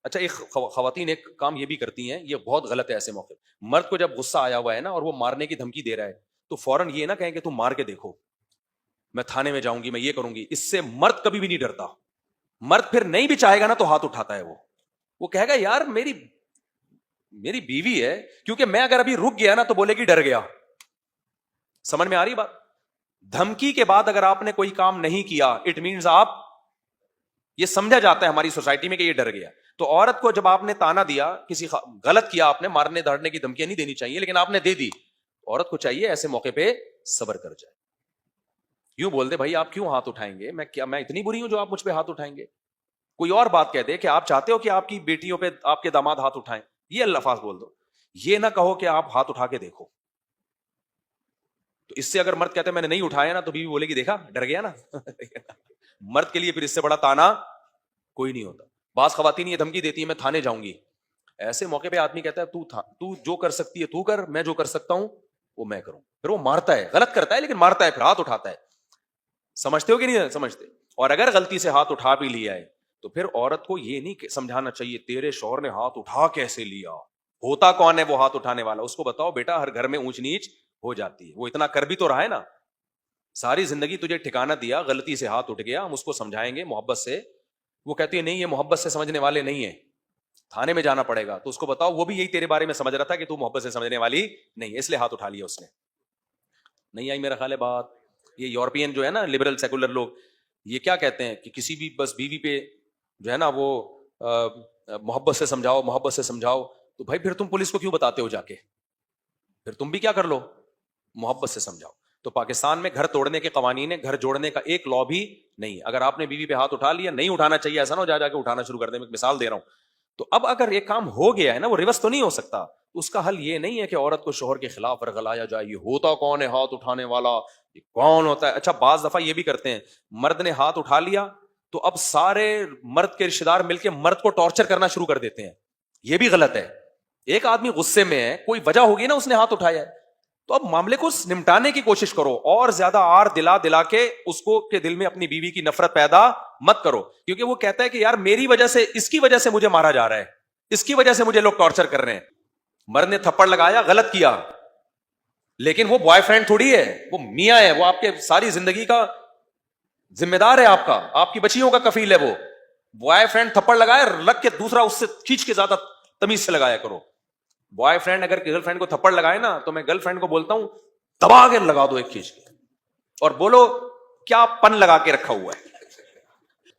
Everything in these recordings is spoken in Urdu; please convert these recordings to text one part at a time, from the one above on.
اچھا ایک خواتین ایک کام یہ بھی کرتی ہیں، یہ بہت غلط ہے ایسے موقع، مرد کو جب غصہ آیا ہوا ہے نا اور وہ مارنے کی دھمکی دے رہا ہے تو فوراً یہ نہ کہیں کہ تم مار کے دیکھو، میں تھانے میں جاؤں گی، میں یہ کروں گی. اس سے مرد کبھی بھی نہیں ڈرتا. مرد پھر نہیں بھی چاہے گا نا تو ہاتھ اٹھاتا ہے. وہ کہے گا یار میری بیوی ہے، کیونکہ میں اگر ابھی رک گیا نا تو بولے گی ڈر گیا. سمجھ میں آ رہی بات؟ دھمکی کے بعد اگر آپ نے کوئی کام نہیں کیا اٹ مینز آپ، یہ سمجھا جاتا ہے ہماری سوسائٹی میں کہ یہ ڈر گیا. تو عورت کو جب آپ نے تانا دیا، کسی غلط کیا آپ نے، مارنے دھاڑنے کی دھمکیاں نہیں دینی چاہیے لیکن آپ نے دے دی، عورت کو چاہیے ایسے موقع پہ صبر کر جائے. یوں بول دے بھائی آپ کیوں ہاتھ اٹھائیں گے، میں اتنی بری ہوں جو آپ مجھ پہ ہاتھ اٹھائیں گے. کوئی اور بات کہہ دے کہ آپ چاہتے ہو کہ آپ کی بیٹیوں پہ آپ کے داماد ہاتھ اٹھائیں، یہ الفاظ بول دو. یہ نہ کہو کہ آپ ہاتھ اٹھا کے دیکھو. تو اس سے اگر مرد کہتے ہیں میں نے نہیں اٹھایا نا تو بیوی بولے گی دیکھا ڈر گیا نا. مرد کے لیے پھر اس سے بڑا تانا کوئی نہیں ہوتا. بعض خواتین یہ دھمکی دیتی ہیں میں تھانے جاؤں گی. ایسے موقع پہ آدمی کہتا ہے تو جو کر سکتی ہے تو کر، میں جو کر سکتا ہوں وہ میں کروں. پھر وہ مارتا ہے، غلط کرتا ہے لیکن مارتا ہے، پھر ہاتھ اٹھاتا ہے. سمجھتے ہو کہ نہیں سمجھتے؟ اور اگر غلطی سے ہاتھ اٹھا بھی لیا ہے تو پھر عورت کو یہ نہیں سمجھانا چاہیے تیرے شوہر نے ہاتھ اٹھا کیسے لیا، ہوتا کون ہے وہ ہاتھ اٹھانے والا. اس کو بتاؤ بیٹا ہر گھر میں اونچ نیچ ہو جاتی ہے، وہ اتنا کر بھی تو رہا ہے نا، ساری زندگی تجھے ٹھکانہ دیا، غلطی سے ہاتھ اٹھ گیا، ہم اس کو سمجھائیں گے محبت سے. وہ کہتی ہے نہیں یہ محبت سے سمجھنے والے نہیں ہیں، تھانے میں جانا پڑے گا. تو اس کو بتاؤ وہ بھی یہی تیرے بارے میں سمجھ رہا تھا کہ تو محبت سے سمجھنے والی نہیں ہے، اس لیے ہاتھ اٹھا لیا اس نے. نہیں آئی میرا خیال ہے بات. یہ یورپین جو ہے نا لبرل سیکولر لوگ، یہ کیا کہتے ہیں کہ کسی بھی بس بیوی پہ جو ہے نا وہ محبت سے سمجھاؤ، محبت سے سمجھاؤ. تو بھائی پھر تم پولیس کو کیوں بتاتے ہو جا کے؟ پھر تم بھی کیا کر لو، محبت سے سمجھاؤ. تو پاکستان میں گھر توڑنے کے قوانین ہے، گھر جوڑنے کا ایک لا بھی نہیں. اگر آپ نے بیوی پہ ہاتھ اٹھا لیا، نہیں اٹھانا چاہیے، ایسا نہ ہو جا کے اٹھانا شروع کر دیں. میں ایک مثال دے رہا ہوں. تو اب اگر ایک کام ہو گیا ہے نا وہ ریورس تو نہیں ہو سکتا. اس کا حل یہ نہیں ہے کہ عورت کو شوہر کے خلاف ورغلایا جائے. یہ ہوتا کون ہے ہاتھ اٹھانے والا، یہ کون ہوتا ہے؟ اچھا بعض دفعہ یہ بھی کرتے ہیں، مرد نے ہاتھ اٹھا لیا تو اب سارے مرد کے رشتے دار مل کے مرد کو ٹارچر کرنا شروع کر دیتے ہیں. یہ بھی غلط ہے. ایک آدمی غصے میں ہے، کوئی وجہ ہوگی نا اس نے ہاتھ اٹھایا ہے، تو اب معاملے کو نمٹانے کی کوشش کرو، اور زیادہ آر دلا کے اس کو کے دل میں اپنی بیوی کی نفرت پیدا مت کرو. کیونکہ وہ کہتا ہے کہ یار میری وجہ سے، اس کی وجہ سے مجھے مارا جا رہا ہے، اس کی وجہ سے مجھے لوگ ٹارچر کر رہے ہیں. مرد نے تھپڑ لگایا، غلط کیا، لیکن وہ بوائے فرینڈ تھوڑی ہے، وہ میاں ہے، وہ آپ کے ساری زندگی کا ذمہ دار ہے، آپ کا، آپ کی بچیوں کا کفیل ہے. وہ بوائے فرینڈ تھپڑ لگائے لگ کے دوسرا اس سے کھینچ کے زیادہ تمیز سے لگایا کرو. بوائے فرینڈ اگر گرل فرینڈ کو تھپڑ لگائے نا تو میں گرل فرینڈ کو بولتا ہوں دبا کے لگا دو ایک کھینچ کے، اور بولو کیا پن لگا کے رکھا ہوا ہے.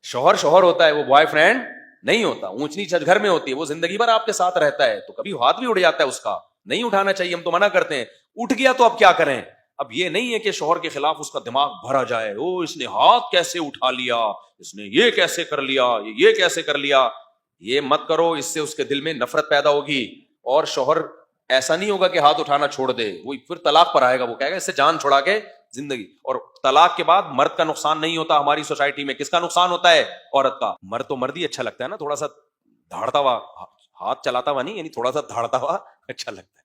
شوہر شوہر ہوتا ہے، وہ بوائے فرینڈ نہیں ہوتا. اونچ نیچ گھر میں ہوتی ہے، وہ زندگی بھر آپ کے ساتھ رہتا ہے، تو کبھی ہاتھ بھی اڑ جاتا ہے اس کا. نہیں اٹھانا چاہیے، ہم تو منع کرتے ہیں. اٹھ گیا تو اب کیا کریں؟ اب یہ نہیں ہے کہ شوہر کے خلاف اس کا دماغ بھرا جائے، او اس نے ہاتھ کیسے اٹھا لیا، اس نے یہ کیسے کر لیا، یہ کیسے کر لیا. یہ مت کرو، اس سے اس کے دل میں نفرت پیدا ہوگی. اور شوہر ایسا نہیں ہوگا کہ ہاتھ اٹھانا چھوڑ دے، وہ پھر طلاق پر آئے گا. وہ کہے گا اس سے جان چھڑا کے زندگی. اور طلاق کے بعد مرد کا نقصان نہیں ہوتا ہماری سوسائٹی میں، کس کا نقصان ہوتا ہے؟ عورت کا. مرد تو مرد ہی اچھا لگتا ہے نا، تھوڑا سا دھاڑتا ہوا، ہاتھ چلاتا ہوا نہیں، یعنی تھوڑا سا دھاڑتا ہوا اچھا لگتا ہے.